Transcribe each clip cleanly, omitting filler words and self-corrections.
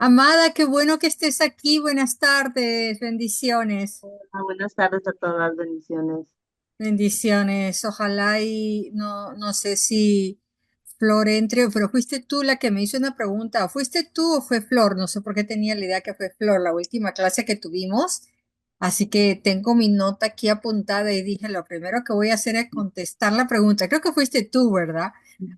Amada, qué bueno que estés aquí. Buenas tardes, bendiciones, Buenas tardes a todas, bendiciones. bendiciones. Ojalá y no sé si Flor entre, pero fuiste tú la que me hizo una pregunta. ¿O fuiste tú o fue Flor? No sé por qué tenía la idea que fue Flor, la última clase que tuvimos. Así que tengo mi nota aquí apuntada y dije, lo primero que voy a hacer es contestar la pregunta. Creo que fuiste tú, ¿verdad?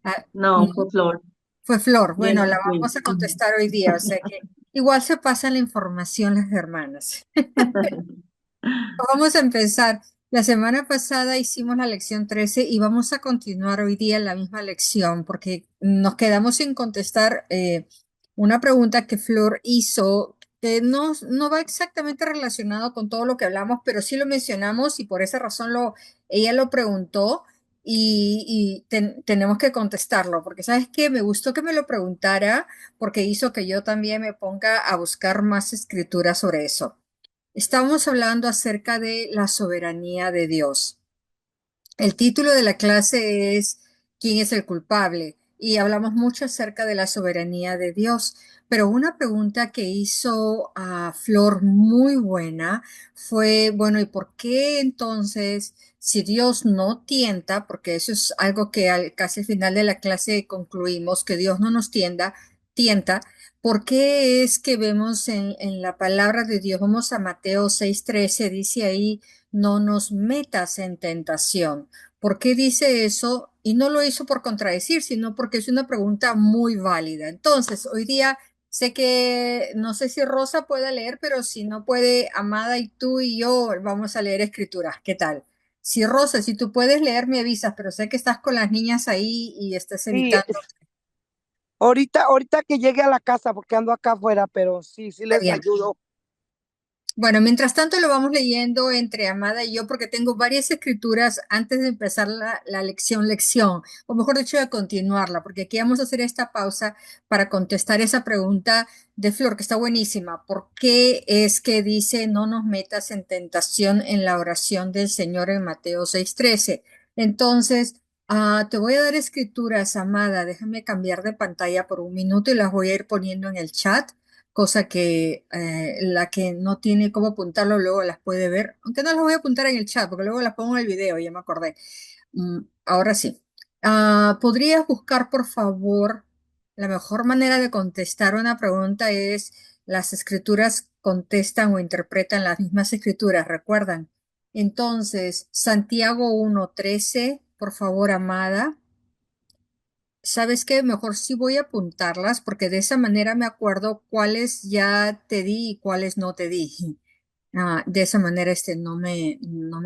Ah, No, no, fue Flor. fue Flor. Yo Bueno, no la fui. vamos a contestar hoy día, o sea que igual se pasa la información las hermanas. Vamos a empezar. La semana pasada hicimos la lección 13 y vamos a continuar hoy día la misma lección porque nos quedamos sin contestar una pregunta que Flor hizo que no va exactamente relacionado con todo lo que hablamos, pero sí lo mencionamos y por esa razón ella lo preguntó y tenemos que contestarlo porque ¿sabes qué? Me gustó que me lo preguntara porque hizo que yo también me ponga a buscar más escritura sobre eso. Estamos hablando acerca de la soberanía de Dios. El título de la clase es ¿Quién es el culpable? Y hablamos mucho acerca de la soberanía de Dios. Pero una pregunta que hizo a Flor muy buena fue, bueno, ¿y por qué entonces, si Dios no tienta, porque eso es algo que casi al final de la clase concluimos, que Dios no nos tienta, ¿por qué es que vemos en la palabra de Dios, vamos a Mateo 6:13, dice ahí, no nos metas en tentación? ¿Por qué dice eso? Y no lo hizo por contradecir, sino porque es una pregunta muy válida. Entonces, hoy día sé que no sé si Rosa puede leer, pero si no puede, Amada y tú y yo vamos a leer escrituras. ¿Qué tal? Si Rosa, si tú puedes leer, me avisas, pero sé que estás con las niñas ahí y estás Sí, evitando. ahorita que llegue a la casa, porque ando acá afuera, pero sí, sí Está les bien. ayudo. Bueno, mientras tanto lo vamos leyendo entre Amada y yo porque tengo varias escrituras antes de empezar la lección, o mejor dicho, de continuarla, porque aquí vamos a hacer esta pausa para contestar esa pregunta de Flor, que está buenísima. ¿Por qué es que dice no nos metas en tentación en la oración del Señor en Mateo 6:13? Entonces, te voy a dar escrituras, Amada. Déjame cambiar de pantalla por un minuto y las voy a ir poniendo en el chat, cosa que la que no tiene cómo apuntarlo luego las puede ver, aunque no las voy a apuntar en el chat porque luego las pongo en el video, ya me acordé. Ahora sí. ¿Podrías buscar, por favor, la mejor manera de contestar una pregunta es las escrituras contestan o interpretan las mismas escrituras, ¿recuerdan? Entonces, Santiago 1:13, por favor, Amada. ¿Sabes qué? Mejor sí voy a apuntarlas porque de esa manera me acuerdo cuáles ya te di y cuáles no te di. De esa manera no me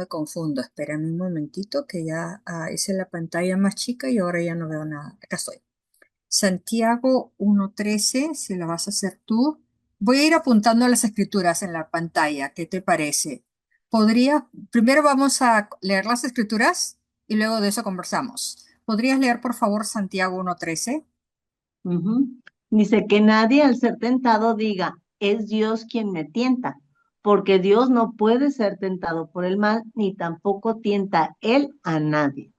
confundo. Espérame un momentito que ya hice la pantalla más chica y ahora ya no veo nada. Acá estoy. Santiago 1:13, si la vas a hacer tú. Voy a ir apuntando las escrituras en la pantalla. ¿Qué te parece? Primero vamos a leer las escrituras y luego de eso conversamos. ¿Podrías leer, por favor, Santiago 1:13? Ujú. Dice que nadie al ser tentado diga, es Dios quien me tienta, porque Dios no puede ser tentado por el mal, ni tampoco tienta él a nadie.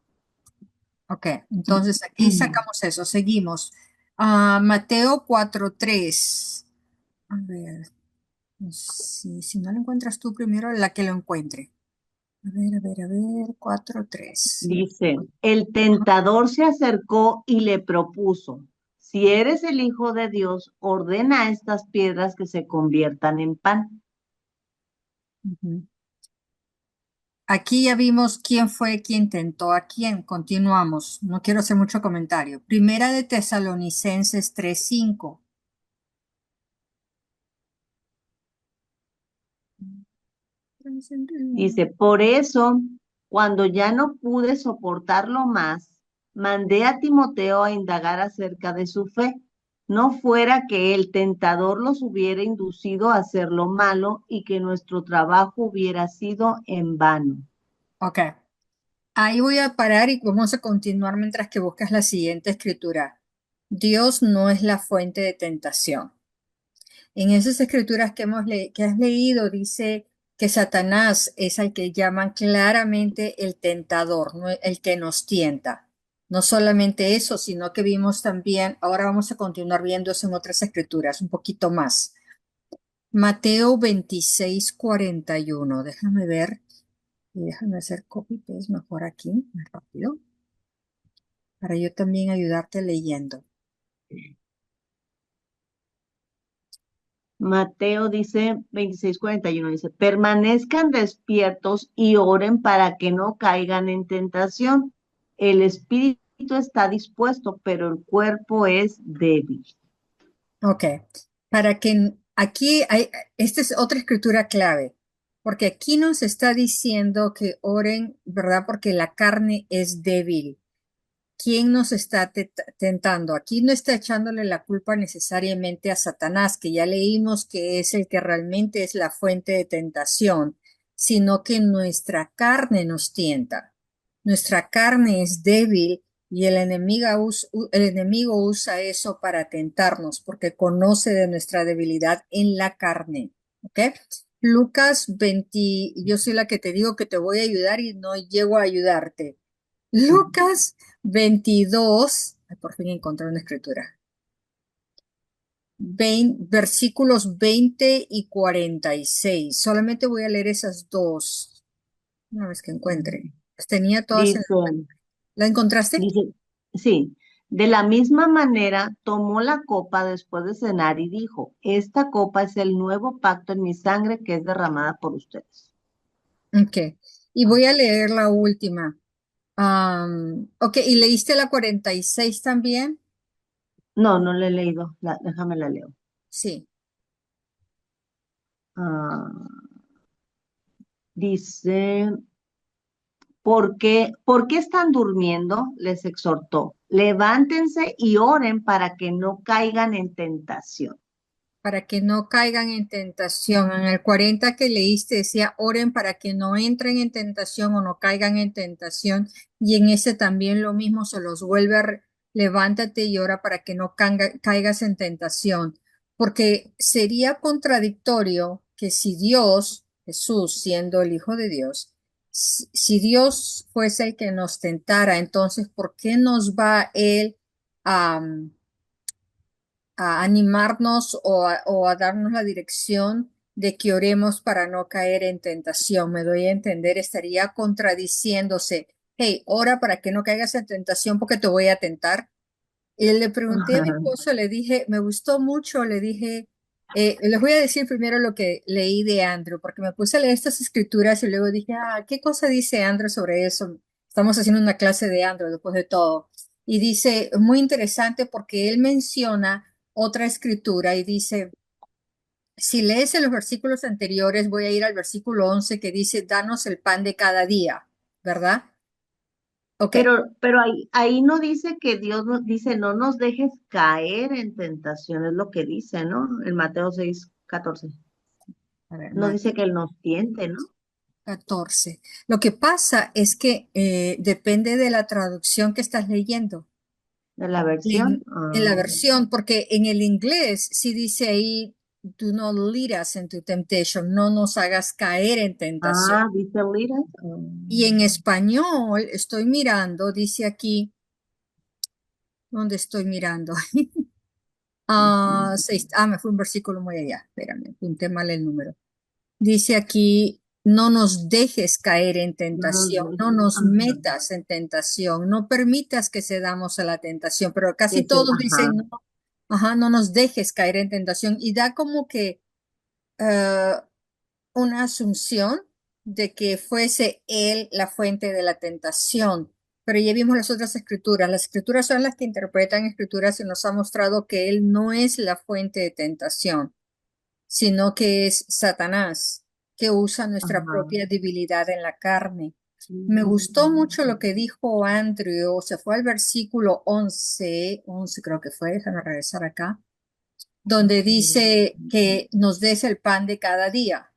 Ok, entonces aquí sacamos eso, seguimos. Mateo 4:3. A ver, si no lo encuentras tú primero, la que lo encuentre. A ver, 4:3. Dice, el tentador se acercó y le propuso, si eres el Hijo de Dios, ordena a estas piedras que se conviertan en pan. Ujú. Aquí ya vimos quién fue quien tentó a quién. Continuamos. No quiero hacer mucho comentario. Primera de Tesalonicenses 3:5. Dice, por eso, cuando ya no pude soportarlo más, mandé a Timoteo a indagar acerca de su fe. No fuera que el tentador los hubiera inducido a hacer lo malo y que nuestro trabajo hubiera sido en vano. Ok. Ahí voy a parar y vamos a continuar mientras que buscas la siguiente escritura. Dios no es la fuente de tentación. En esas escrituras que has leído dice que Satanás es al que llaman claramente el tentador, no el que nos tienta. No solamente eso, sino que vimos también, ahora vamos a continuar viendo eso en otras escrituras, un poquito más. Mateo 26:41. Déjame ver y déjame hacer copy paste mejor aquí, más rápido, para yo también ayudarte leyendo. Mateo dice 26:41, dice, permanezcan despiertos y oren para que no caigan en tentación. El espíritu está dispuesto, pero el cuerpo es débil. Ok, para que aquí hay, esta es otra escritura clave, porque aquí nos está diciendo que oren, ¿verdad? Porque la carne es débil. ¿Quién nos está tentando? Aquí no está echándole la culpa necesariamente a Satanás, que ya leímos que es el que realmente es la fuente de tentación, sino que nuestra carne nos tienta. Nuestra carne es débil y el enemigo usa eso para tentarnos, porque conoce de nuestra debilidad en la carne. ¿Ok? Lucas 20, yo soy la que te digo que te voy a ayudar y no llego a ayudarte. Lucas 22, ay, por fin encontré una escritura, versículos 20 y 46. Solamente voy a leer esas dos, una vez que encuentre. Las tenía todas en... Dice, ¿La encontraste? dice, sí, de la misma manera tomó la copa después de cenar y dijo, esta copa es el nuevo pacto en mi sangre que es derramada por ustedes. Ok. Y voy a leer la última. Ok, ¿y leíste la 46 también? No, no le he leído, déjame la leo. Sí. Ah, dice, ¿por qué están durmiendo? Les exhortó. Levántense y oren para que no caigan en tentación. Para que no caigan en tentación. En el 40 que leíste decía, oren para que no entren en tentación o no caigan en tentación. Y en ese también lo mismo se los vuelve levántate y ora para que no caigas en tentación. Porque sería contradictorio que si Dios, Jesús siendo el Hijo de Dios, si Dios fuese el que nos tentara, entonces, ¿por qué nos va Él a animarnos o a darnos la dirección de que oremos para no caer en tentación? Me doy a entender, estaría contradiciéndose. Hey, ora para que no caigas en tentación porque te voy a tentar. Y le pregunté a mi esposo, le dije, me gustó mucho, le dije, les voy a decir primero lo que leí de Andrew, porque me puse a leer estas escrituras y luego dije, ¿qué cosa dice Andrew sobre eso? Estamos haciendo una clase de Andrew después de todo. Y dice, muy interesante porque él menciona otra escritura y dice, si lees en los versículos anteriores, voy a ir al versículo 11 que dice, danos el pan de cada día, ¿verdad? Ok. Pero ahí no dice que Dios nos dice, no nos dejes caer en tentación, es lo que dice, ¿no? En Mateo 6:14. A ver, No dice que Él nos tiente, ¿no? 14. Lo que pasa es que depende de la traducción que estás leyendo, De la versión. en la versión, porque en el inglés sí dice ahí, do not lead us into temptation, no nos hagas caer en tentación. Dice lead us. Y en español, estoy mirando, dice aquí, ¿dónde estoy mirando? Me fue un versículo muy allá, espérame, apunté mal el número. Dice aquí, no nos dejes caer en No nos tentación, no dejes. nos metas en tentación, no permitas que cedamos a la tentación, pero casi todos dicen, no, ajá, no nos dejes caer en tentación y da como que eh, una asunción de que fuese él la fuente de la tentación. Pero ya vimos las otras escrituras. Las escrituras son las que interpretan escrituras y nos ha mostrado que él no es la fuente de tentación, sino que es Satanás, que usa nuestra Ajá. propia debilidad en la carne. Me gustó mucho lo que dijo Andrew, se fue al versículo 11 creo que fue, déjame regresar acá, donde dice que nos des el pan de cada día.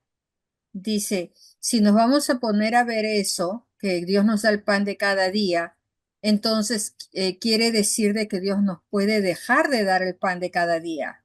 Dice, si nos vamos a poner a ver eso, que Dios nos da el pan de cada día, entonces quiere decir de que Dios nos puede dejar de dar el pan de cada día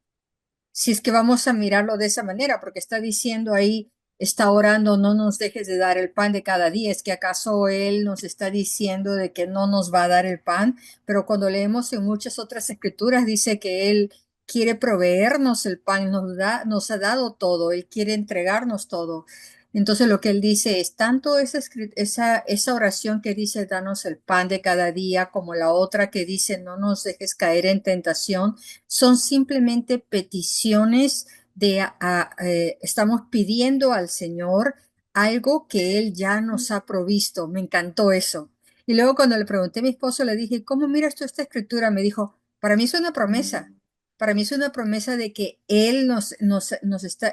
si es que vamos a mirarlo de esa manera, porque está diciendo ahí, está orando, no nos dejes de dar el pan de cada día. ¿Es que acaso Él nos está diciendo de que no nos va a dar el pan? Pero cuando leemos en muchas otras escrituras dice que Él quiere proveernos el pan, nos ha dado todo, Él quiere entregarnos todo. Entonces lo que Él dice es tanto esa oración que dice danos el pan de cada día como la otra que dice no nos dejes caer en tentación, son simplemente peticiones estamos pidiendo al Señor algo que Él ya nos ha provisto. Me encantó eso. Y luego cuando le pregunté a mi esposo, le dije, ¿cómo miras tú esta escritura? Me dijo, para mí es una promesa. Para mí es una promesa de que Él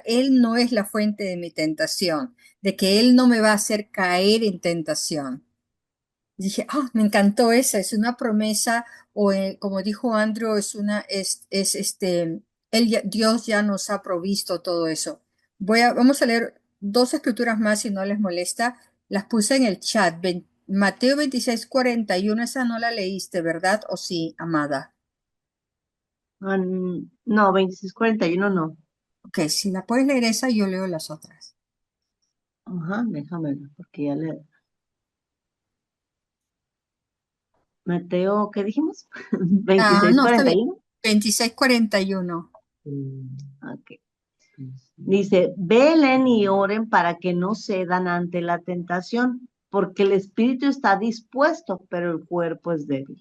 Él no es la fuente de mi tentación, de que Él no me va a hacer caer en tentación. Y dije, me encantó esa, es una promesa, o como dijo Andrew, Dios ya nos ha provisto todo eso. Vamos a leer dos escrituras más si no les molesta. Las puse en el chat. Mateo 26:41, esa no la leíste, ¿verdad? ¿O sí, amada? No, 26:41 no. Ok, si la puedes leer esa, yo leo las otras. Ajá, déjame ver, porque ya le... Mateo, ¿qué dijimos? Ah, veintiséis no, está cuarenta bien. y uno 26:41. Ok. Dice, velen y oren para que no cedan ante la tentación, porque el espíritu está dispuesto, pero el cuerpo es débil.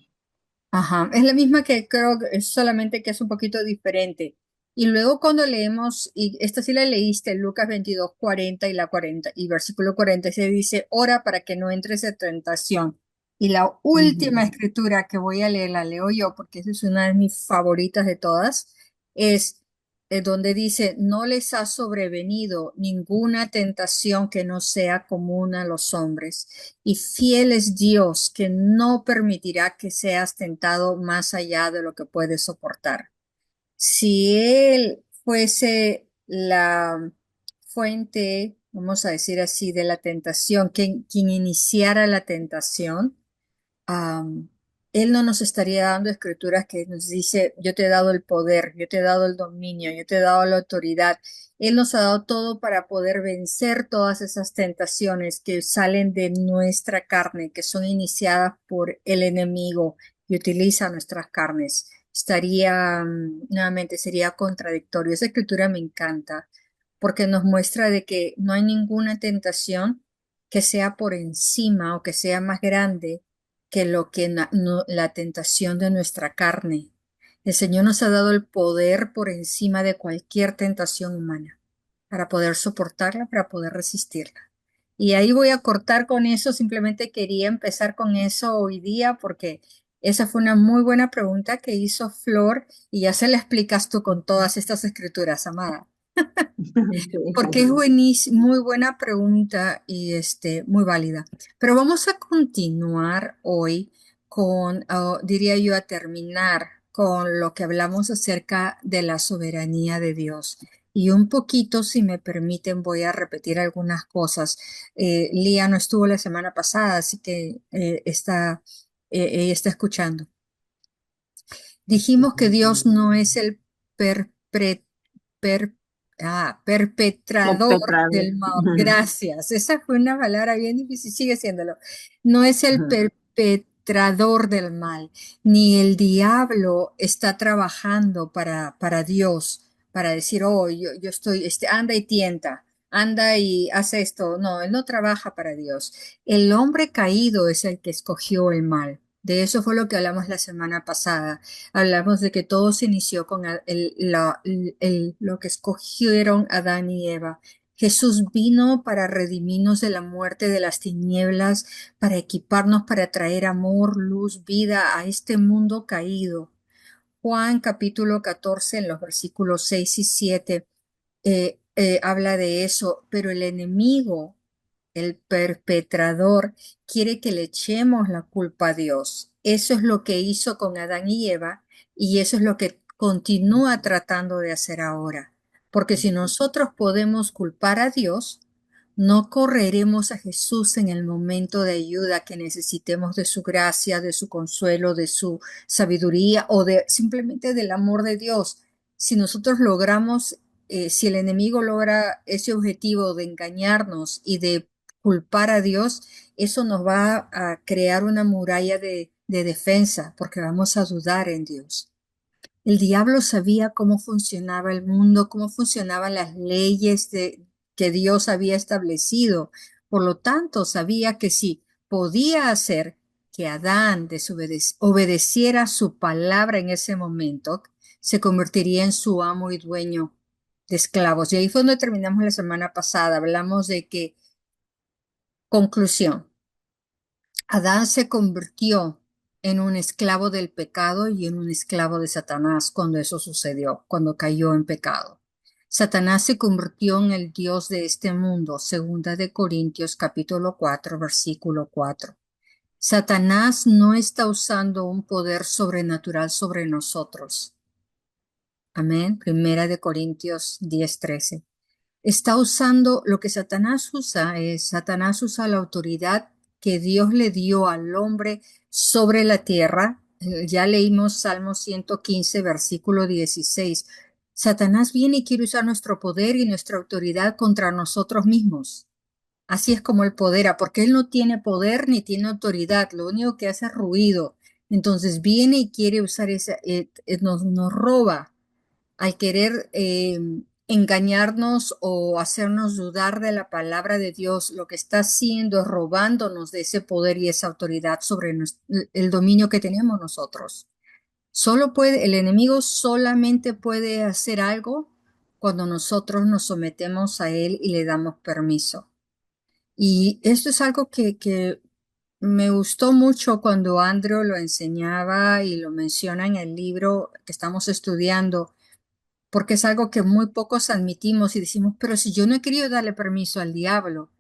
Ajá, es la misma que creo que es solamente que es un poquito diferente. Y luego cuando leemos, y esta sí la leíste, Lucas 22:40 y la 40 y versículo 40 se dice, ora para que no entres en tentación. Y la última Ujú. escritura que voy a leer, la leo yo, porque esa es una de mis favoritas de todas, es donde dice, no les ha sobrevenido ninguna tentación que no sea común a los hombres y fiel es Dios que no permitirá que seas tentado más allá de lo que puedes soportar. Si Él fuese la fuente, vamos a decir así, de la tentación, quien iniciara la tentación, am, Él no nos estaría dando escrituras que nos dice, yo te he dado el poder, yo te he dado el dominio, yo te he dado la autoridad. Él nos ha dado todo para poder vencer todas esas tentaciones que salen de nuestra carne, que son iniciadas por el enemigo y utiliza nuestras carnes. Nuevamente, sería contradictorio. Esa escritura me encanta porque nos muestra de que no hay ninguna tentación que sea por encima o que sea más grande que lo que la tentación de nuestra carne. El Señor nos ha dado el poder por encima de cualquier tentación humana para poder soportarla, para poder resistirla. Y ahí voy a cortar con eso, simplemente quería empezar con eso hoy día porque esa fue una muy buena pregunta que hizo Flor y ya se la explicas tú con todas estas escrituras, amada. Porque es Sí. buenísimo, muy buena pregunta y muy válida. Pero vamos a continuar hoy con, diría yo, a terminar con lo que hablamos acerca de la soberanía de Dios. Y un poquito, si me permiten, voy a repetir algunas cosas. Lía no estuvo la semana pasada, así que ella está escuchando. Dijimos que Dios no es el perpre- per- perpetrador Completado. del mal. Gracias. Esa fue una palabra bien difícil, sigue siéndolo. No es el perpetrador del mal, ni el diablo está trabajando para Dios, para decir, oh, yo estoy, anda y tienta. Anda y hace esto. No, él no trabaja para Dios. El hombre caído es el que escogió el mal. De eso fue lo que hablamos la semana pasada. Hablamos de que todo se inició con lo que escogieron Adán y Eva. Jesús vino para redimirnos de la muerte de las tinieblas, para equiparnos, para traer amor, luz, vida a este mundo caído. Juan capítulo 14 en los versículos 6 y 7 habla de eso, pero el enemigo, el perpetrador, quiere que le echemos la culpa a Dios. Eso es lo que hizo con Adán y Eva y eso es lo que continúa tratando de hacer ahora. Porque si nosotros podemos culpar a Dios, no correremos a Jesús en el momento de ayuda que necesitemos de su gracia, de su consuelo, de su sabiduría o de simplemente del amor de Dios. Si nosotros logramos si el enemigo logra ese objetivo de engañarnos y de culpar a Dios, eso nos va a crear una muralla de defensa, porque vamos a dudar en Dios. El diablo sabía cómo funcionaba el mundo, cómo funcionaban las leyes que Dios había establecido. Por lo tanto, sabía que si podía hacer que Adán obedeciera su palabra en ese momento, se convertiría en su amo y dueño de esclavos. Y ahí fue donde terminamos la semana pasada. Hablamos de que, conclusión, Adán se convirtió en un esclavo del pecado y en un esclavo de Satanás cuando eso sucedió, cuando cayó en pecado. Satanás se convirtió en el Dios de este mundo, segunda de Corintios capítulo 4, versículo 4. Satanás no está usando un poder sobrenatural sobre nosotros. Amén. Primera de Corintios 10:13. Está usando lo que Satanás usa la autoridad que Dios le dio al hombre sobre la tierra. Ya leímos Salmo 115, versículo 16. Satanás viene y quiere usar nuestro poder y nuestra autoridad contra nosotros mismos. Así es como él podera, porque él no tiene poder ni tiene autoridad, lo único que hace es ruido. Entonces viene y quiere usar nos roba al querer engañarnos o hacernos dudar de la palabra de Dios, lo que está haciendo es robándonos de ese poder y esa autoridad sobre el dominio que tenemos nosotros. El enemigo solamente puede hacer algo cuando nosotros nos sometemos a él y le damos permiso. Y esto es algo que me gustó mucho cuando Andrew lo enseñaba y lo menciona en el libro que estamos estudiando, porque es algo que muy pocos admitimos y decimos, pero si yo no he querido darle permiso al diablo,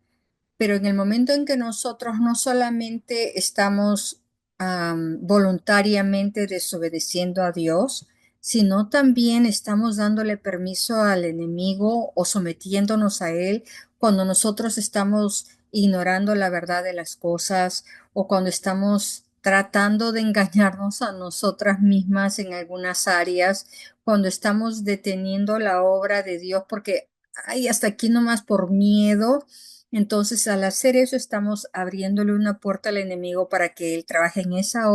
pero en el momento en que nosotros no solamente estamos voluntariamente desobedeciendo a Dios, sino también estamos dándole permiso al enemigo o sometiéndonos a él cuando nosotros estamos ignorando la verdad de las cosas o cuando estamos tratando de engañarnos a nosotras mismas en algunas áreas, cuando estamos deteniendo la obra de Dios porque, ay, hasta aquí nomás por miedo. Entonces, al hacer eso, estamos abriéndole una puerta al enemigo para que él trabaje en esa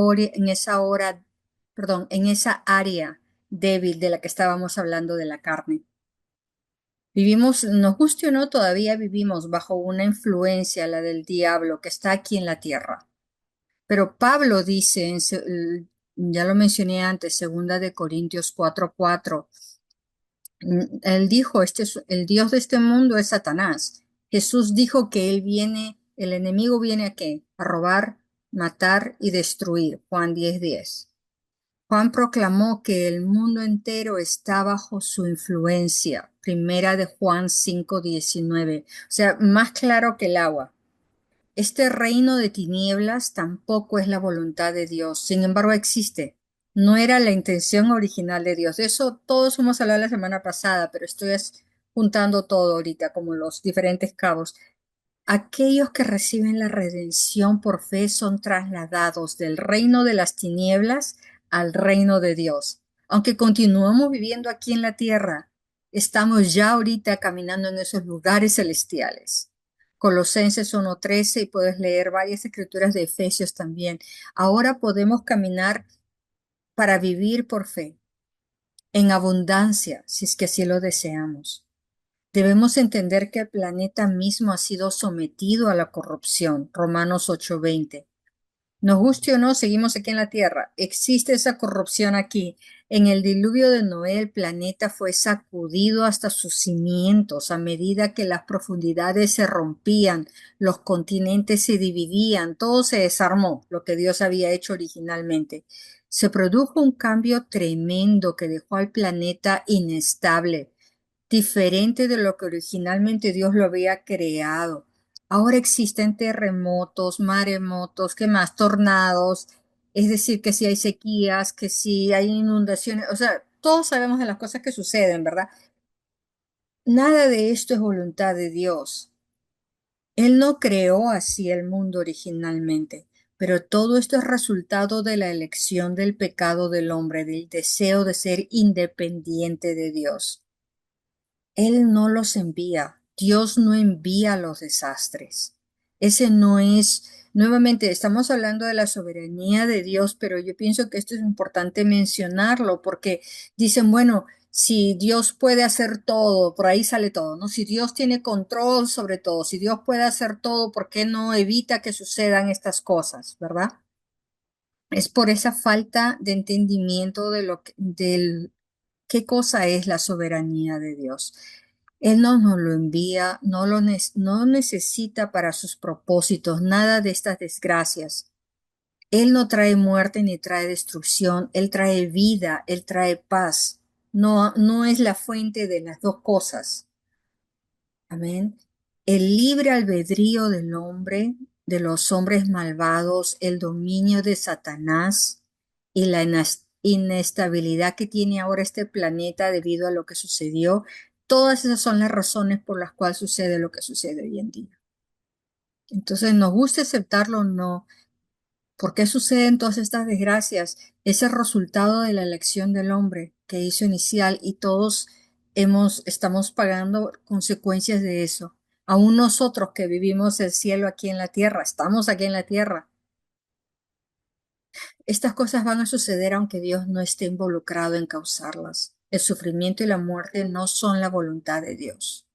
área débil de la que estábamos hablando de la carne. Vivimos, nos guste o no, todavía vivimos bajo una influencia, la del diablo, que está aquí en la tierra. Pero Pablo dice, ya lo mencioné antes, segunda de Corintios 4:4. Él dijo, el Dios de este mundo es Satanás. Jesús dijo que el enemigo viene a qué? A robar, matar y destruir. Juan 10:10. Juan proclamó que el mundo entero está bajo su influencia. Primera de Juan 5:19. O sea, más claro que el agua. Este reino de tinieblas tampoco es la voluntad de Dios, sin embargo existe. No era la intención original de Dios. De eso todos hemos hablado la semana pasada, pero juntando todo ahorita, como los diferentes cabos. Aquellos que reciben la redención por fe son trasladados del reino de las tinieblas al reino de Dios. Aunque continuamos viviendo aquí en la tierra, estamos ya ahorita caminando en esos lugares celestiales. Colosenses 1:13 y puedes leer varias escrituras de Efesios también. Ahora podemos caminar para vivir por fe, en abundancia, si es que así lo deseamos. Debemos entender que el planeta mismo ha sido sometido a la corrupción. Romanos 8:20. Nos guste o no, seguimos aquí en la Tierra. Existe esa corrupción aquí. En el diluvio de Noé, el planeta fue sacudido hasta sus cimientos a medida que las profundidades se rompían, los continentes se dividían, todo se desarmó, lo que Dios había hecho originalmente. Se produjo un cambio tremendo que dejó al planeta inestable, diferente de lo que originalmente Dios lo había creado. Ahora existen terremotos, maremotos, ¿qué más? Tornados, es decir, que si hay sequías, que si hay inundaciones, o sea, todos sabemos de las cosas que suceden, ¿verdad? Nada de esto es voluntad de Dios. Él no creó así el mundo originalmente, pero todo esto es resultado de la elección del pecado del hombre, del deseo de ser independiente de Dios. Él no los envía. Dios no envía los desastres. Ese no es, nuevamente, estamos hablando de la soberanía de Dios, pero yo pienso que esto es importante mencionarlo porque dicen, bueno, si Dios puede hacer todo, por ahí sale todo, ¿no? Si Dios tiene control sobre todo, si Dios puede hacer todo, ¿por qué no evita que sucedan estas cosas, verdad? Es por esa falta de entendimiento de del qué cosa es la soberanía de Dios. Él no nos lo envía, no necesita para sus propósitos nada de estas desgracias. Él no trae muerte ni trae destrucción, Él trae vida, Él trae paz. No es la fuente de las dos cosas. Amén. El libre albedrío del hombre, de los hombres malvados, el dominio de Satanás y la inestabilidad que tiene ahora este planeta debido a lo que sucedió, todas esas son las razones por las cuales sucede lo que sucede hoy en día. Entonces, nos gusta aceptarlo o no. ¿Por qué suceden todas estas desgracias? Es el resultado de la elección del hombre que hizo inicial y todos estamos pagando consecuencias de eso. Aún nosotros que vivimos el cielo aquí en la tierra, estamos aquí en la tierra. Estas cosas van a suceder aunque Dios no esté involucrado en causarlas. El sufrimiento y la muerte no son la voluntad de Dios.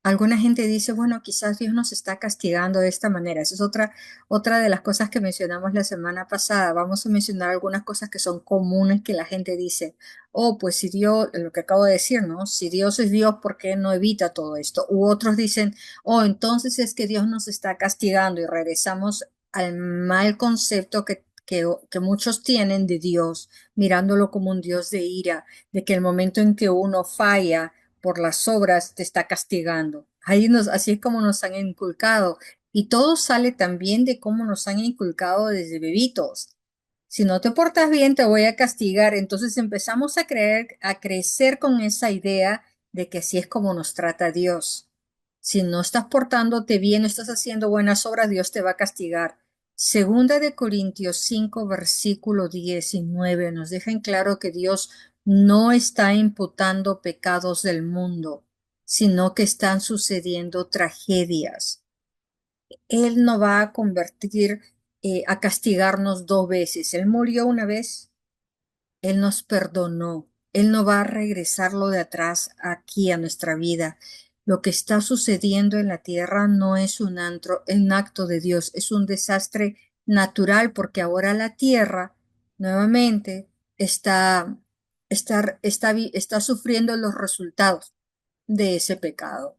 Alguna gente dice, bueno, quizás Dios nos está castigando de esta manera. Esa es otra de las cosas que mencionamos la semana pasada. Vamos a mencionar algunas cosas que son comunes que la gente dice. Oh, pues si Dios, lo que acabo de decir, ¿no? Si Dios es Dios, ¿por qué no evita todo esto? U otros dicen, oh, entonces es que Dios nos está castigando y regresamos al mal concepto que muchos tienen de Dios, mirándolo como un Dios de ira, de que el momento en que uno falla, por las obras te está castigando. Así es como nos han inculcado. Y todo sale también de cómo nos han inculcado desde bebitos. Si no te portas bien, te voy a castigar. Entonces empezamos a crecer con esa idea de que así es como nos trata Dios. Si no estás portándote bien, no estás haciendo buenas obras, Dios te va a castigar. Segunda de Corintios 5, versículo 19, nos deja en claro que Dios no está imputando pecados del mundo, sino que están sucediendo tragedias. Él no va a a castigarnos dos veces. Él murió una vez, Él nos perdonó. Él no va a regresarlo de atrás aquí a nuestra vida. Lo que está sucediendo en la tierra no es un acto de Dios, es un desastre natural porque ahora la tierra nuevamente está sufriendo los resultados de ese pecado.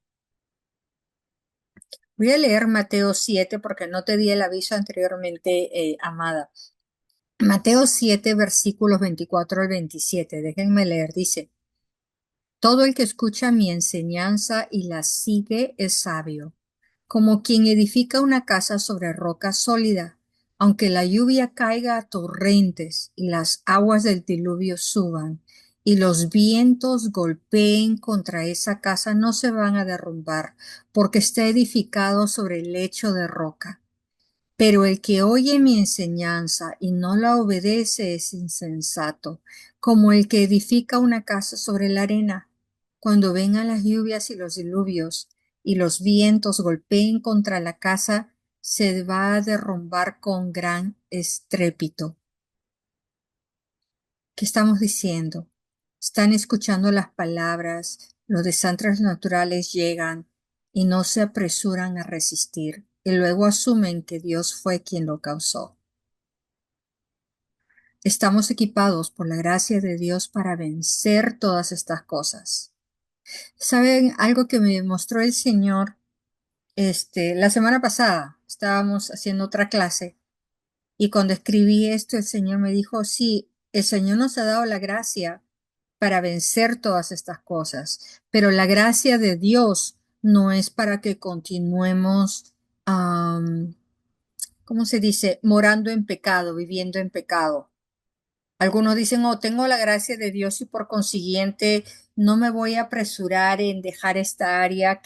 Voy a leer Mateo 7 porque no te di el aviso anteriormente, amada. Mateo 7, versículos 24 al 27. Déjenme leer. Dice, todo el que escucha mi enseñanza y la sigue es sabio, como quien edifica una casa sobre roca sólida. Aunque la lluvia caiga a torrentes y las aguas del diluvio suban y los vientos golpeen contra esa casa, no se van a derrumbar, porque está edificado sobre el lecho de roca. Pero el que oye mi enseñanza y no la obedece es insensato, como el que edifica una casa sobre la arena. Cuando vengan las lluvias y los diluvios y los vientos golpeen contra la casa, se va a derrumbar con gran estrépito. ¿Qué estamos diciendo? Están escuchando las palabras, los desastres naturales llegan y no se apresuran a resistir y luego asumen que Dios fue quien lo causó. Estamos equipados por la gracia de Dios para vencer todas estas cosas. ¿Saben algo que me mostró el Señor? La semana pasada estábamos haciendo otra clase y cuando escribí esto, el Señor me dijo, sí, el Señor nos ha dado la gracia para vencer todas estas cosas, pero la gracia de Dios no es para que continuemos, ¿cómo se dice?, morando en pecado, viviendo en pecado. Algunos dicen, oh, tengo la gracia de Dios y por consiguiente no me voy a apresurar en dejar esta área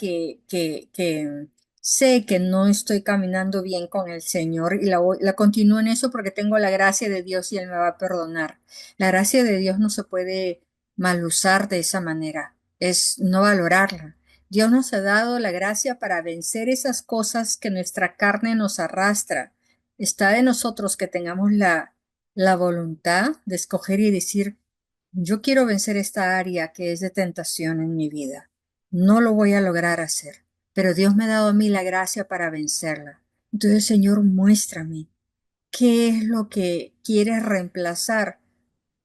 sé que no estoy caminando bien con el Señor y la continúo en eso porque tengo la gracia de Dios y Él me va a perdonar. La gracia de Dios no se puede mal usar de esa manera, es no valorarla. Dios nos ha dado la gracia para vencer esas cosas que nuestra carne nos arrastra. Está de nosotros que tengamos la voluntad de escoger y decir, yo quiero vencer esta área que es de tentación en mi vida. No lo voy a lograr hacer, pero Dios me ha dado a mí la gracia para vencerla. Entonces, Señor, muéstrame qué es lo que quieres reemplazar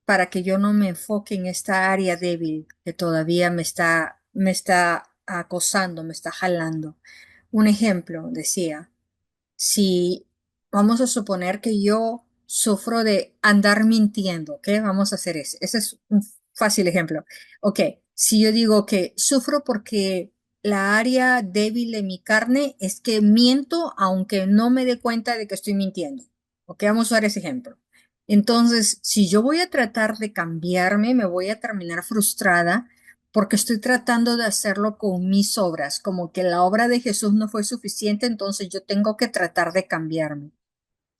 para que yo no me enfoque en esta área débil que todavía me está acosando, me está jalando. Un ejemplo, decía. Si vamos a suponer que yo sufro de andar mintiendo, ¿ok? Vamos a hacer ese. Ese es un fácil ejemplo. Ok, si yo digo que sufro porque la área débil de mi carne es que miento aunque no me dé cuenta de que estoy mintiendo. Ok, vamos a usar ese ejemplo. Entonces, si yo voy a tratar de cambiarme, me voy a terminar frustrada porque estoy tratando de hacerlo con mis obras, como que la obra de Jesús no fue suficiente, entonces yo tengo que tratar de cambiarme.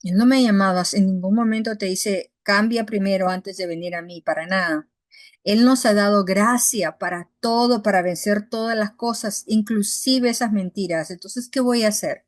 Él no me llamaba, en ningún momento te dice, cambia primero antes de venir a mí, para nada. Él nos ha dado gracia para todo, para vencer todas las cosas, inclusive esas mentiras. Entonces, ¿qué voy a hacer?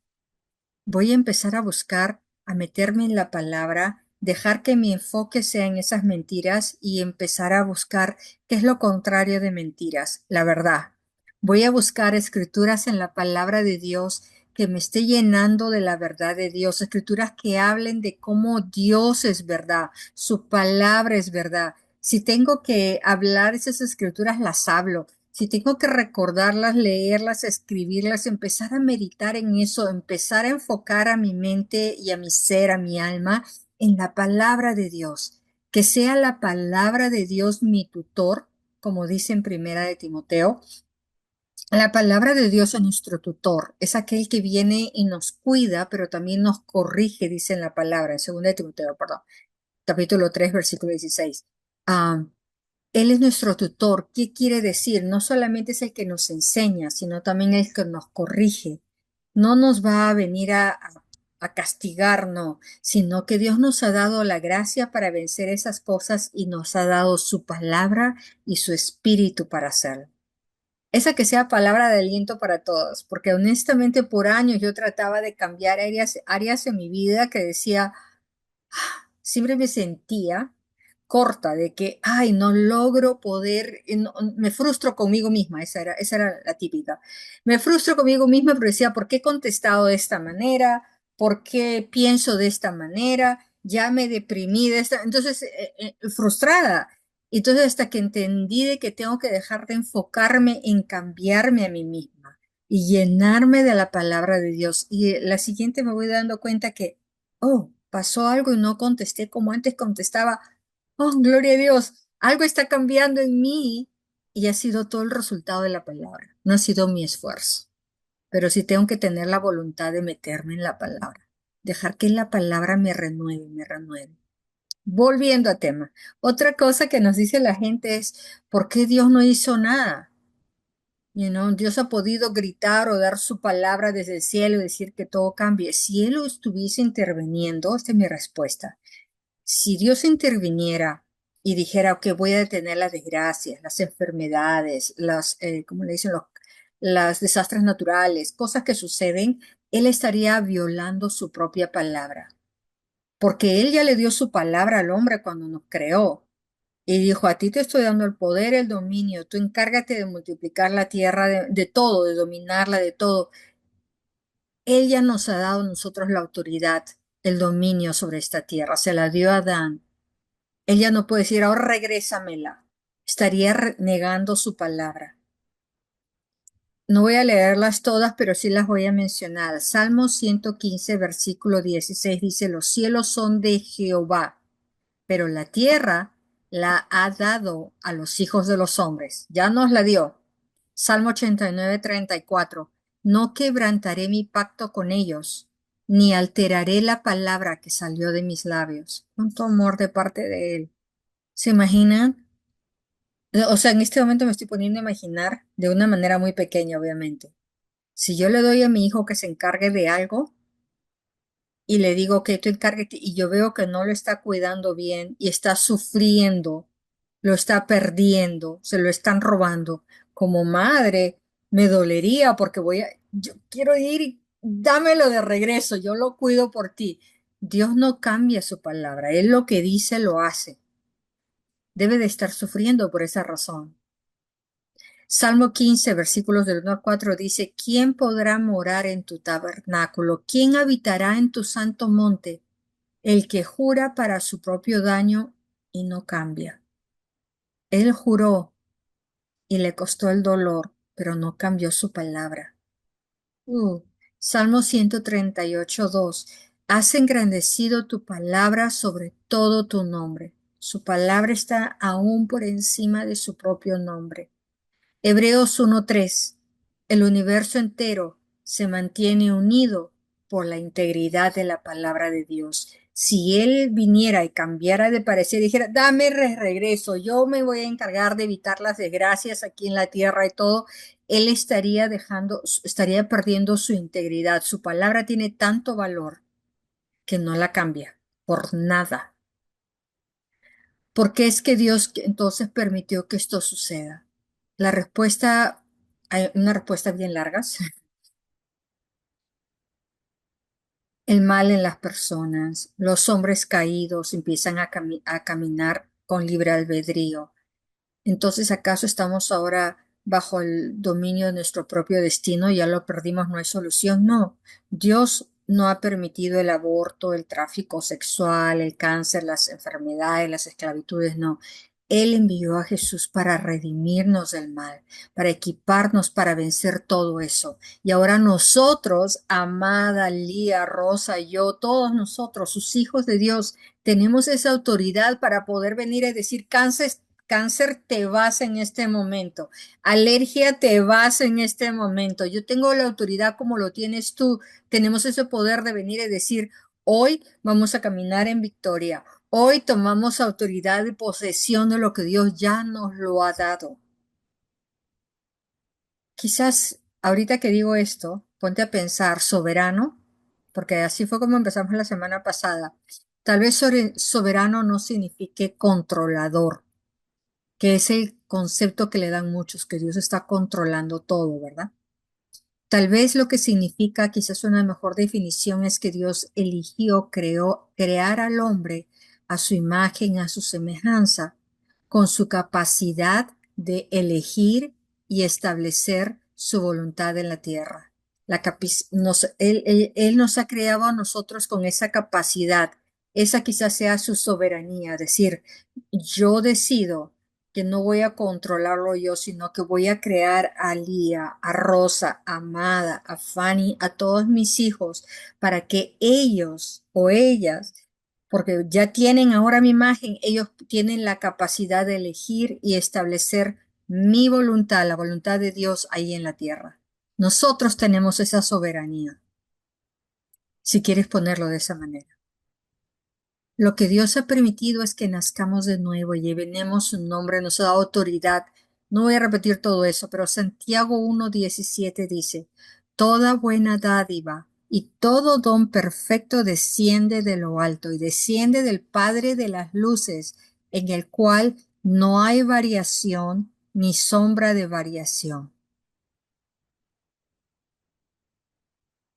Voy a empezar a buscar, a meterme en la palabra, dejar que mi enfoque sea en esas mentiras y empezar a buscar qué es lo contrario de mentiras, la verdad. Voy a buscar escrituras en la palabra de Dios que me esté llenando de la verdad de Dios, escrituras que hablen de cómo Dios es verdad, su palabra es verdad. Si tengo que hablar esas escrituras, las hablo. Si tengo que recordarlas, leerlas, escribirlas, empezar a meditar en eso, empezar a enfocar a mi mente y a mi ser, a mi alma, en la palabra de Dios. Que sea la palabra de Dios mi tutor, como dice en Primera de Timoteo. La palabra de Dios es nuestro tutor, es aquel que viene y nos cuida, pero también nos corrige, dice en la palabra, en Segunda de Timoteo, perdón, capítulo 3, versículo 16. Él es nuestro tutor. ¿Qué quiere decir? No solamente es el que nos enseña, sino también el que nos corrige. No nos va a venir a castigar, no, sino que Dios nos ha dado la gracia para vencer esas cosas y nos ha dado su palabra y su espíritu para hacerlo. Esa que sea palabra de aliento para todos, porque honestamente por años yo trataba de cambiar áreas en mi vida que decía, siempre me sentía corta de que, ay, no logro poder, me frustro conmigo misma, esa era la típica. Me frustro conmigo misma, pero decía, ¿por qué he contestado de esta manera? ¿Por qué pienso de esta manera? Ya me deprimí de esta, entonces, frustrada. Entonces, hasta que entendí de que tengo que dejar de enfocarme en cambiarme a mí misma y llenarme de la palabra de Dios. Y la siguiente me voy dando cuenta que, oh, pasó algo y no contesté como antes contestaba. Oh, gloria a Dios, algo está cambiando en mí y ha sido todo el resultado de la palabra. No ha sido mi esfuerzo, pero sí tengo que tener la voluntad de meterme en la palabra, dejar que la palabra me renueve, me renueve. Volviendo a tema, otra cosa que nos dice la gente es, ¿por qué Dios no hizo nada? Dios ha podido gritar o dar su palabra desde el cielo y decir que todo cambie. Si Él estuviese interviniendo, esta es mi respuesta. Si Dios interviniera y dijera, ok, voy a detener las desgracias, las enfermedades, ¿cómo le dicen? Las desastres naturales, cosas que suceden, Él estaría violando su propia palabra. Porque Él ya le dio su palabra al hombre cuando nos creó. Y dijo, a ti te estoy dando el poder, el dominio, tú encárgate de multiplicar la tierra, de todo, de dominarla, de todo. Él ya nos ha dado a nosotros la autoridad, el dominio sobre esta tierra, se la dio a Adán. Ella no puede decir, ahora regrésamela. Estaría negando su palabra. No voy a leerlas todas, pero sí las voy a mencionar. Salmo 115, versículo 16 dice, los cielos son de Jehová, pero la tierra la ha dado a los hijos de los hombres. Ya nos la dio. Salmo 89, 34. No quebrantaré mi pacto con ellos, ni alteraré la palabra que salió de mis labios. Cuánto amor de parte de él. ¿Se imaginan? O sea, en este momento me estoy poniendo a imaginar de una manera muy pequeña, obviamente. Si yo le doy a mi hijo que se encargue de algo y le digo que tú encárguete y yo veo que no lo está cuidando bien y está sufriendo, lo está perdiendo, se lo están robando, como madre me dolería porque yo quiero ir y dámelo de regreso, yo lo cuido por ti. Dios no cambia su palabra, Él lo que dice lo hace. Debe de estar sufriendo por esa razón. Salmo 15, versículos del 1 al 4 dice, ¿quién podrá morar en tu tabernáculo? ¿Quién habitará en tu santo monte? El que jura para su propio daño y no cambia. Él juró y le costó el dolor, pero no cambió su palabra. Uh, Salmo 138, 2. Has engrandecido tu palabra sobre todo tu nombre. Su palabra está aún por encima de su propio nombre. Hebreos 1:3. El universo entero se mantiene unido por la integridad de la palabra de Dios. Si Él viniera y cambiara de parecer y dijera, dame regreso, yo me voy a encargar de evitar las desgracias aquí en la tierra y todo, Él estaría perdiendo su integridad. Su palabra tiene tanto valor que no la cambia por nada. ¿Por qué es que Dios entonces permitió que esto suceda? La respuesta, hay una respuesta bien larga. El mal en las personas, los hombres caídos empiezan a caminar con libre albedrío. Entonces, ¿acaso estamos ahora bajo el dominio de nuestro propio destino? ¿Ya lo perdimos? ¿No hay solución? No. Dios no ha permitido el aborto, el tráfico sexual, el cáncer, las enfermedades, las esclavitudes, no. Él envió a Jesús para redimirnos del mal, para equiparnos para vencer todo eso. Y ahora nosotros, Amada, Lía, Rosa, yo, todos nosotros, sus hijos de Dios, tenemos esa autoridad para poder venir a decir, cáncer, te vas en este momento. Alergia, te vas en este momento. Yo tengo la autoridad como lo tienes tú. Tenemos ese poder de venir y decir, hoy vamos a caminar en victoria. Hoy tomamos autoridad y posesión de lo que Dios ya nos lo ha dado. Quizás ahorita que digo esto, ponte a pensar soberano, porque así fue como empezamos la semana pasada. Tal vez soberano no signifique controlador, que es el concepto que le dan muchos, que Dios está controlando todo, ¿verdad? Tal vez lo que significa, quizás una mejor definición, es que Dios eligió, crear al hombre a su imagen, a su semejanza, con su capacidad de elegir y establecer su voluntad en la tierra. Él nos ha creado a nosotros con esa capacidad. Esa quizás sea su soberanía, decir, yo decido que no voy a controlarlo yo, sino que voy a crear a Lía, a Rosa, a Amada, a Fanny, a todos mis hijos, para que ellos o ellas, porque ya tienen ahora mi imagen, ellos tienen la capacidad de elegir y establecer mi voluntad, la voluntad de Dios ahí en la tierra. Nosotros tenemos esa soberanía, si quieres ponerlo de esa manera. Lo que Dios ha permitido es que nazcamos de nuevo y venemos su nombre, nos ha dado autoridad. No voy a repetir todo eso, pero Santiago 1:17 dice, toda buena dádiva y todo don perfecto desciende de lo alto y desciende del Padre de las luces, en el cual no hay variación ni sombra de variación.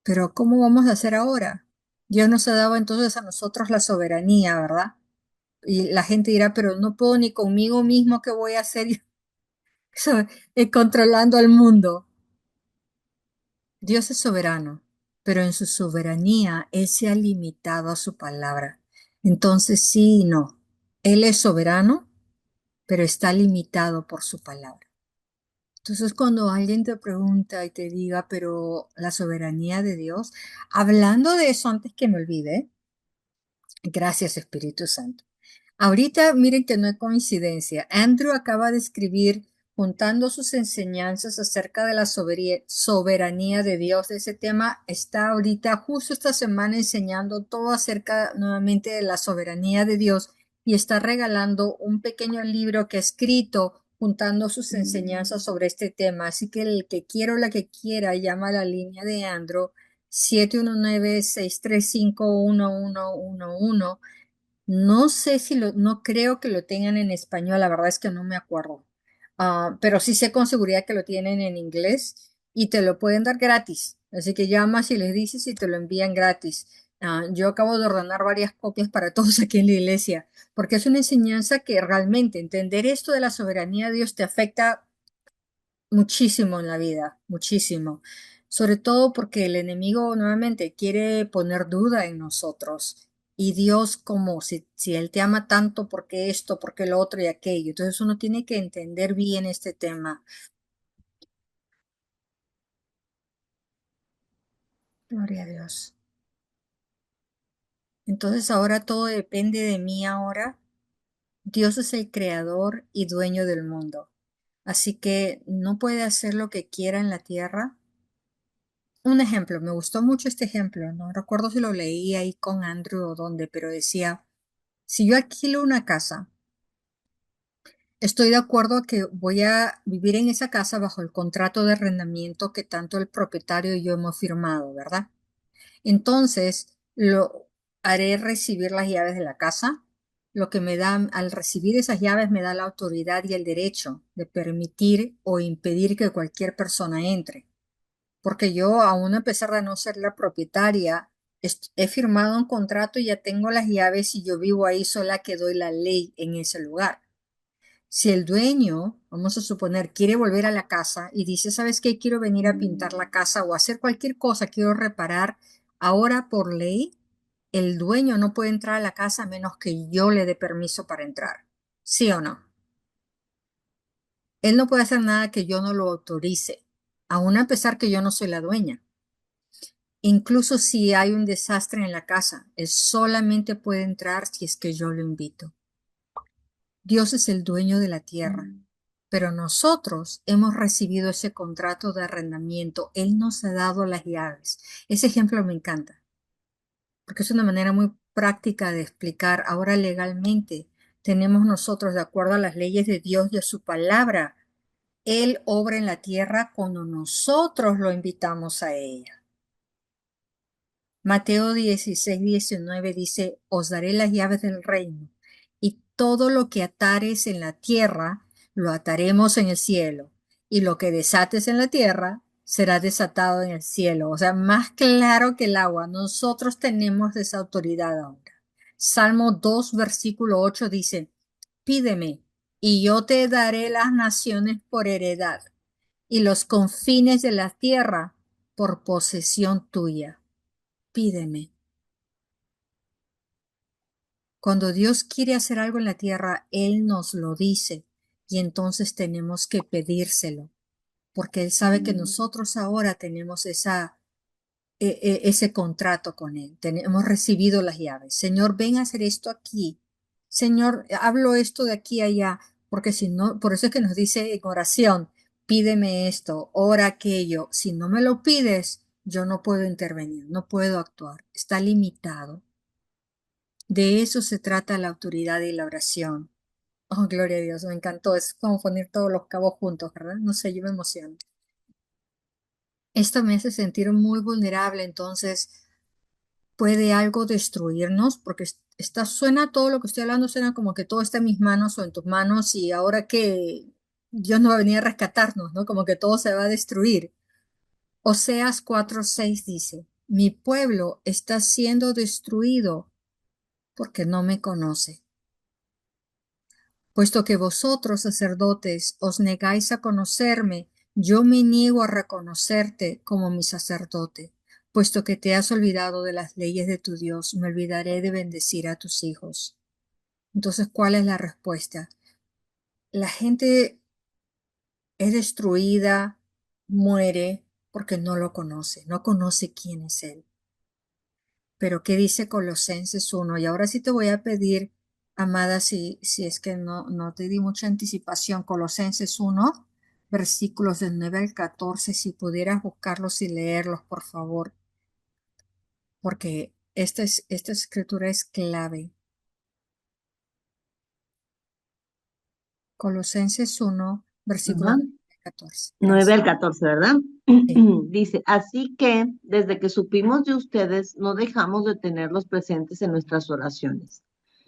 Pero ¿cómo vamos a hacer ahora? Dios nos ha dado entonces a nosotros la soberanía, ¿verdad? Y la gente dirá, pero no puedo ni conmigo mismo, ¿qué voy a hacer yo? Controlando al mundo. Dios es soberano, pero en su soberanía Él se ha limitado a su palabra. Entonces sí y no. Él es soberano, pero está limitado por su palabra. Entonces cuando alguien te pregunta y te diga, pero la soberanía de Dios, hablando de eso antes que me olvide, gracias Espíritu Santo. Ahorita miren que no es coincidencia. Andrew acaba de escribir juntando sus enseñanzas acerca de la soberanía de Dios. De ese tema está ahorita justo esta semana enseñando todo acerca nuevamente de la soberanía de Dios y está regalando un pequeño libro que ha escrito juntando sus enseñanzas sobre este tema. Así que el que quiera o la que quiera llama a la línea de Andro 719-635-1111. No sé si no creo que lo tengan en español, la verdad es que no me acuerdo. Pero sí sé con seguridad que lo tienen en inglés y te lo pueden dar gratis. Así que llamas y les dices y te lo envían gratis. Yo acabo de ordenar varias copias para todos aquí en la iglesia, porque es una enseñanza que realmente entender esto de la soberanía de Dios te afecta muchísimo en la vida, muchísimo. Sobre todo porque el enemigo nuevamente quiere poner duda en nosotros. Y Dios, como si Él te ama tanto, ¿por qué esto, por qué lo otro y aquello? Entonces uno tiene que entender bien este tema. Gloria a Dios. Entonces ahora todo depende de mí ahora. Dios es el creador y dueño del mundo. Así que no puede hacer lo que quiera en la tierra. Un ejemplo, me gustó mucho este ejemplo, no recuerdo si lo leí ahí con Andrew o dónde, pero decía, si yo alquilo una casa, estoy de acuerdo a que voy a vivir en esa casa bajo el contrato de arrendamiento que tanto el propietario y yo hemos firmado, ¿verdad? Entonces, lo haré recibir las llaves de la casa, lo que me da, al recibir esas llaves me da la autoridad y el derecho de permitir o impedir que cualquier persona entre. Porque yo, aún a pesar de no ser la propietaria, he firmado un contrato y ya tengo las llaves y yo vivo ahí sola que doy la ley en ese lugar. Si el dueño, vamos a suponer, quiere volver a la casa y dice, ¿sabes qué? Quiero venir a pintar la casa o hacer cualquier cosa, quiero reparar, ahora por ley, el dueño no puede entrar a la casa a menos que yo le dé permiso para entrar. ¿Sí o no? Él no puede hacer nada que yo no lo autorice, aún a pesar que yo no soy la dueña. Incluso si hay un desastre en la casa, él solamente puede entrar si es que yo lo invito. Dios es el dueño de la tierra, pero nosotros hemos recibido ese contrato de arrendamiento. Él nos ha dado las llaves. Ese ejemplo me encanta, porque es una manera muy práctica de explicar. Ahora legalmente tenemos nosotros, de acuerdo a las leyes de Dios y a su palabra, Él obra en la tierra cuando nosotros lo invitamos a ella. Mateo 16-19 dice, os daré las llaves del reino, y todo lo que atares en la tierra, lo ataremos en el cielo, y lo que desates en la tierra, será desatado en el cielo. O sea, más claro que el agua, nosotros tenemos esa autoridad ahora. Salmo 2, versículo 8 dice, pídeme, y yo te daré las naciones por heredad, y los confines de la tierra por posesión tuya. Pídeme. Cuando Dios quiere hacer algo en la tierra, Él nos lo dice y entonces tenemos que pedírselo, porque Él sabe que nosotros ahora tenemos ese contrato con Él. Hemos recibido las llaves. Señor, ven a hacer esto aquí. Señor, hablo esto de aquí a allá, porque si no, por eso es que nos dice en oración, pídeme esto, ora aquello. Si no me lo pides, yo no puedo intervenir, no puedo actuar. Está limitado. De eso se trata la autoridad y la oración. Oh, gloria a Dios, me encantó. Es como poner todos los cabos juntos, ¿verdad? No sé, yo me emociono. Esto me hace sentir muy vulnerable, entonces puede algo destruirnos, porque suena todo lo que estoy hablando, suena como que todo está en mis manos o en tus manos y ahora que Dios no va a venir a rescatarnos, ¿no? Como que todo se va a destruir. Oseas 4:6 dice, mi pueblo está siendo destruido porque no me conoce. Puesto que vosotros, sacerdotes, os negáis a conocerme, yo me niego a reconocerte como mi sacerdote. Puesto que te has olvidado de las leyes de tu Dios, me olvidaré de bendecir a tus hijos. Entonces, ¿cuál es la respuesta? La gente es destruida, muere, porque no lo conoce, no conoce quién es Él. Pero ¿qué dice Colosenses 1? Y ahora sí te voy a pedir, amada, si es que no te di mucha anticipación, Colosenses 1, versículos del 9 al 14, si pudieras buscarlos y leerlos, por favor, porque esta escritura es clave. Colosenses 1, versículo Ajá. 14. 9 Gracias. al 14, ¿verdad? Sí. Dice, así que desde que supimos de ustedes, no dejamos de tenerlos presentes en nuestras oraciones.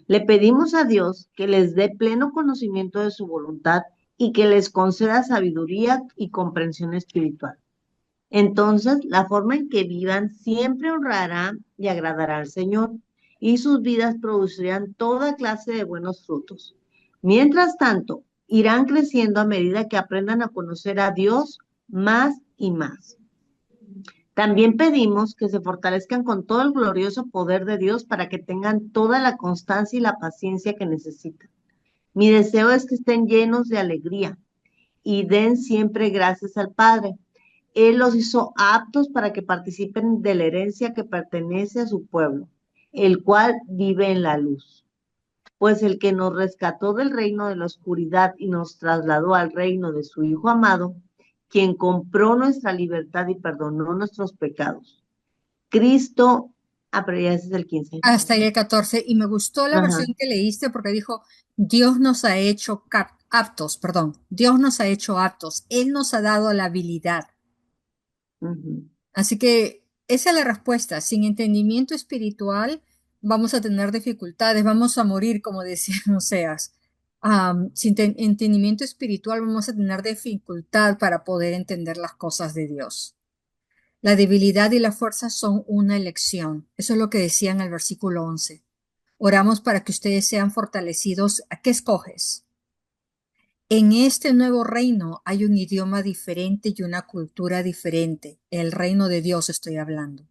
Le pedimos a Dios que les dé pleno conocimiento de su voluntad y que les conceda sabiduría y comprensión espiritual. Entonces, la forma en que vivan siempre honrará y agradará al Señor, y sus vidas producirán toda clase de buenos frutos. Mientras tanto, irán creciendo a medida que aprendan a conocer a Dios más y más. También pedimos que se fortalezcan con todo el glorioso poder de Dios para que tengan toda la constancia y la paciencia que necesitan. Mi deseo es que estén llenos de alegría y den siempre gracias al Padre. Él los hizo aptos para que participen de la herencia que pertenece a su pueblo, el cual vive en la luz. Pues el que nos rescató del reino de la oscuridad y nos trasladó al reino de su Hijo amado, quien compró nuestra libertad y perdonó nuestros pecados. Cristo, pero ya ese es el 15. Hasta ahí el 14. Y me gustó la Ajá. versión que leíste porque dijo, Dios nos ha hecho aptos, perdón. Dios nos ha hecho aptos. Él nos ha dado la habilidad. Ujú. Así que esa es la respuesta. Sin entendimiento espiritual vamos a tener dificultades, vamos a morir, como decía Oseas. Sin entendimiento espiritual vamos a tener dificultad para poder entender las cosas de Dios. La debilidad y la fuerza son una elección. Eso es lo que decía en el versículo 11. Oramos para que ustedes sean fortalecidos. ¿A qué escoges? En este nuevo reino hay un idioma diferente y una cultura diferente. El reino de Dios estoy hablando.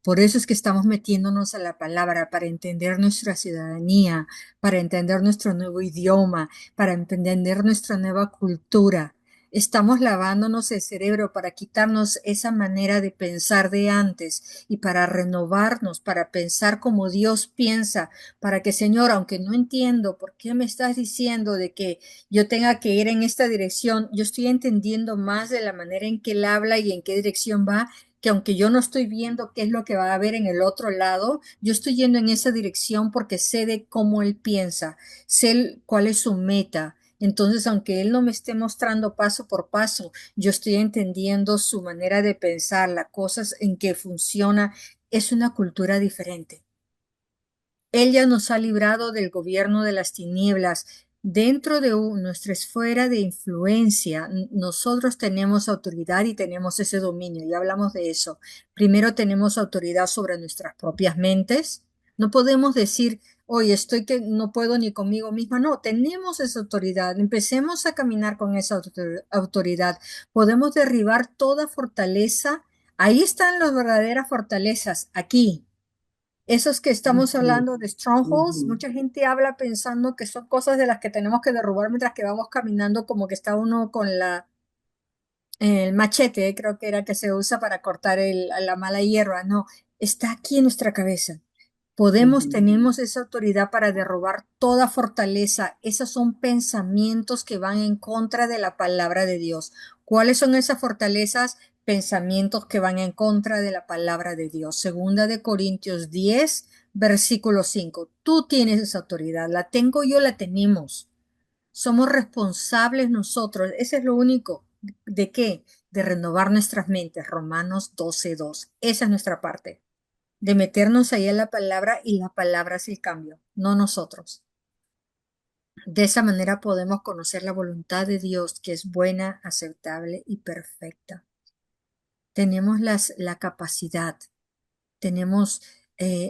Por eso es que estamos metiéndonos a la palabra para entender nuestra ciudadanía, para entender nuestro nuevo idioma, para entender nuestra nueva cultura. Estamos lavándonos el cerebro para quitarnos esa manera de pensar de antes y para renovarnos, para pensar como Dios piensa, para que, Señor, aunque no entiendo por qué me estás diciendo de que yo tenga que ir en esta dirección, yo estoy entendiendo más de la manera en que Él habla y en qué dirección va, que aunque yo no estoy viendo qué es lo que va a haber en el otro lado, yo estoy yendo en esa dirección porque sé de cómo Él piensa, sé cuál es su meta. Entonces, aunque Él no me esté mostrando paso por paso, yo estoy entendiendo su manera de pensar, las cosas en que funciona. Es una cultura diferente. Él ya nos ha librado del gobierno de las tinieblas. Dentro de nuestra esfera de influencia, nosotros tenemos autoridad y tenemos ese dominio. Ya hablamos de eso. Primero tenemos autoridad sobre nuestras propias mentes. No podemos decir, oye, estoy que no puedo ni conmigo misma. No, tenemos esa autoridad. Empecemos a caminar con esa autoridad. Podemos derribar toda fortaleza. Ahí están las verdaderas fortalezas, aquí. Esos que estamos Ujú. hablando de strongholds, Ujú. mucha gente habla pensando que son cosas de las que tenemos que derrubar mientras que vamos caminando, como que está uno con el machete, creo que era que se usa para cortar la mala hierba. No, está aquí en nuestra cabeza. Ujú. Tenemos esa autoridad para derrubar toda fortaleza. Esos son pensamientos que van en contra de la palabra de Dios. ¿Cuáles son esas fortalezas? Pensamientos que van en contra de la palabra de Dios. Segunda de Corintios 10, versículo 5. Tú tienes esa autoridad, la tengo yo, la tenemos. Somos responsables nosotros. Ese es lo único. ¿De qué? De renovar nuestras mentes. Romanos 12:2. Esa es nuestra parte. De meternos ahí en la palabra y la palabra es el cambio, no nosotros. De esa manera podemos conocer la voluntad de Dios, que es buena, aceptable y perfecta. Tenemos la capacidad, tenemos,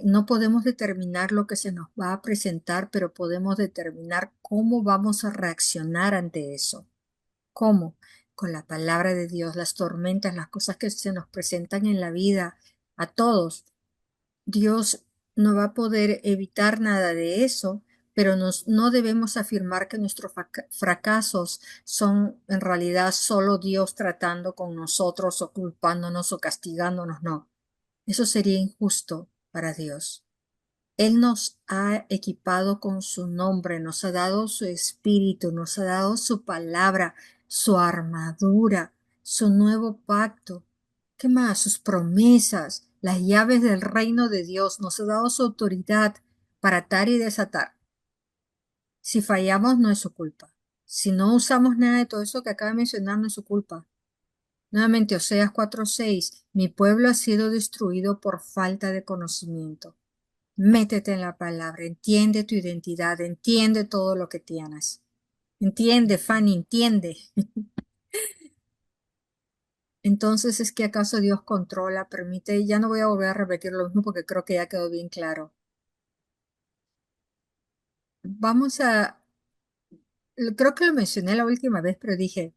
no podemos determinar lo que se nos va a presentar, pero podemos determinar cómo vamos a reaccionar ante eso. ¿Cómo? Con la palabra de Dios, las tormentas, las cosas que se nos presentan en la vida, a todos. Dios no va a poder evitar nada de eso, pero no debemos afirmar que nuestros fracasos son en realidad solo Dios tratando con nosotros o culpándonos o castigándonos. No, eso sería injusto para Dios. Él nos ha equipado con su nombre, nos ha dado su espíritu, nos ha dado su palabra, su armadura, su nuevo pacto. ¿Qué más? Sus promesas, las llaves del reino de Dios, nos ha dado su autoridad para atar y desatar. Si fallamos, no es su culpa. Si no usamos nada de todo eso que acaba de mencionar, no es su culpa. Nuevamente, Oseas 4:6, mi pueblo ha sido destruido por falta de conocimiento. Métete en la palabra, entiende tu identidad, entiende todo lo que tienes. Entiende, Fanny, entiende. Entonces, ¿es que acaso Dios controla, permite? Ya no voy a volver a repetir lo mismo porque creo que ya quedó bien claro. Vamos a, creo que lo mencioné la última vez, pero dije,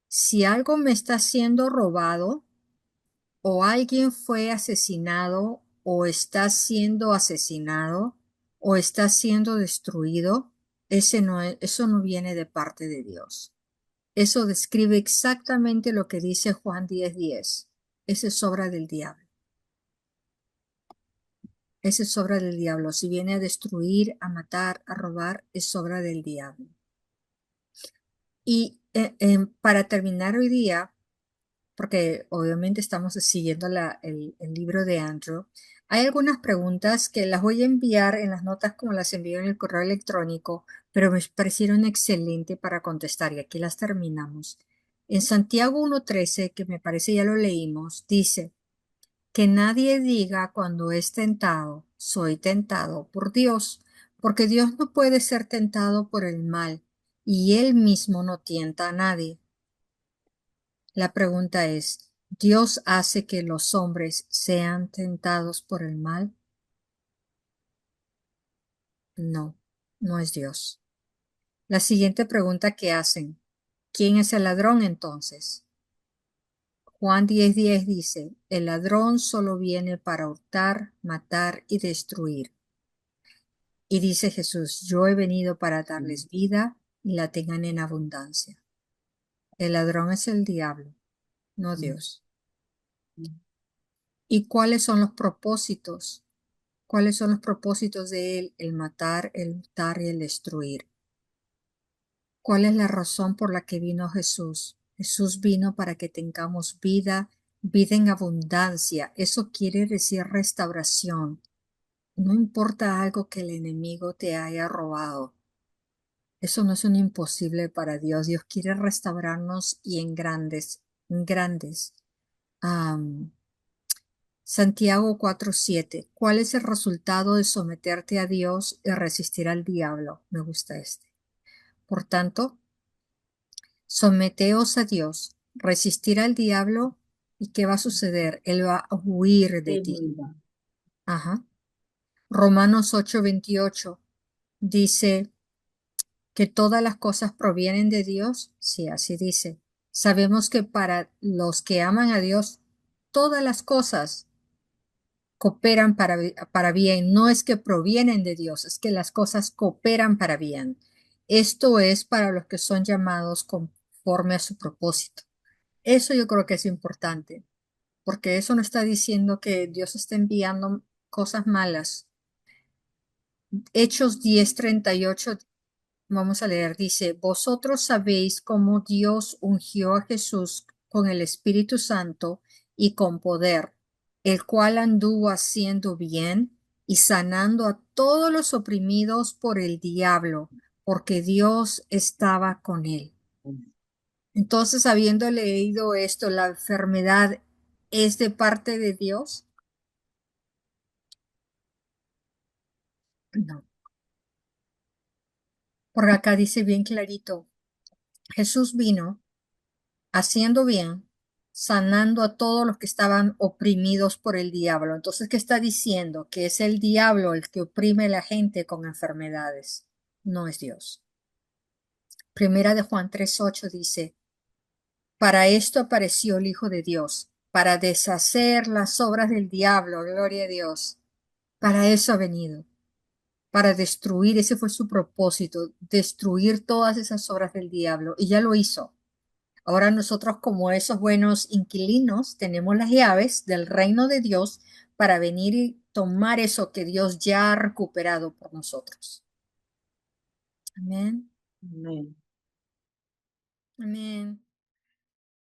si algo me está siendo robado, o alguien fue asesinado, o está siendo asesinado, o está siendo destruido, eso no viene de parte de Dios. Eso describe exactamente lo que dice Juan 10:10. Esa es obra del diablo. Esa es obra del diablo. Si viene a destruir, a matar, a robar, es obra del diablo. Y para terminar hoy día, porque obviamente estamos siguiendo el libro de Andrew, hay algunas preguntas que las voy a enviar en las notas como las envío en el correo electrónico, pero me parecieron excelentes para contestar y aquí las terminamos. En Santiago 1:13, que me parece ya lo leímos, dice, que nadie diga cuando es tentado, soy tentado por Dios, porque Dios no puede ser tentado por el mal, y Él mismo no tienta a nadie. La pregunta es, ¿Dios hace que los hombres sean tentados por el mal? No, no es Dios. La siguiente pregunta que hacen, ¿quién es el ladrón entonces? Juan 10:10 dice, el ladrón solo viene para hurtar, matar y destruir. Y dice Jesús, yo he venido para darles vida y la tengan en abundancia. El ladrón es el diablo, no Dios. ¿Y cuáles son los propósitos? ¿Cuáles son los propósitos de él? El matar, el hurtar y el destruir. ¿Cuál es la razón por la que vino Jesús? Jesús vino para que tengamos vida, vida en abundancia. Eso quiere decir restauración. No importa algo que el enemigo te haya robado. Eso no es un imposible para Dios. Dios quiere restaurarnos y en grandes, en grandes. Santiago 4:7. ¿Cuál es el resultado de someterte a Dios y resistir al diablo? Me gusta este. Por tanto, someteos a Dios, resistir al diablo y ¿qué va a suceder? Él va a huir de ti. Ajá. Romanos 8:28 dice que todas las cosas provienen de Dios. Sí, así dice. Sabemos que para los que aman a Dios, todas las cosas cooperan para bien. No es que provienen de Dios, es que las cosas cooperan para bien. Esto es para los que son llamados conforme a su propósito. Eso yo creo que es importante, porque eso no está diciendo que Dios está enviando cosas malas. Hechos 10:38, vamos a leer, dice, vosotros sabéis cómo Dios ungió a Jesús con el Espíritu Santo y con poder, el cual anduvo haciendo bien y sanando a todos los oprimidos por el diablo, porque Dios estaba con él. Entonces, habiendo leído esto, ¿la enfermedad es de parte de Dios? No, porque acá dice bien clarito, Jesús vino haciendo bien, sanando a todos los que estaban oprimidos por el diablo. Entonces, ¿qué está diciendo? Que es el diablo el que oprime a la gente con enfermedades, no es Dios. Primera de Juan 3:8 dice, para esto apareció el Hijo de Dios, para deshacer las obras del diablo, gloria a Dios. Para eso ha venido, para destruir, ese fue su propósito, destruir todas esas obras del diablo, y ya lo hizo. Ahora nosotros como esos buenos inquilinos tenemos las llaves del reino de Dios para venir y tomar eso que Dios ya ha recuperado por nosotros. Amén. Amén. Amén.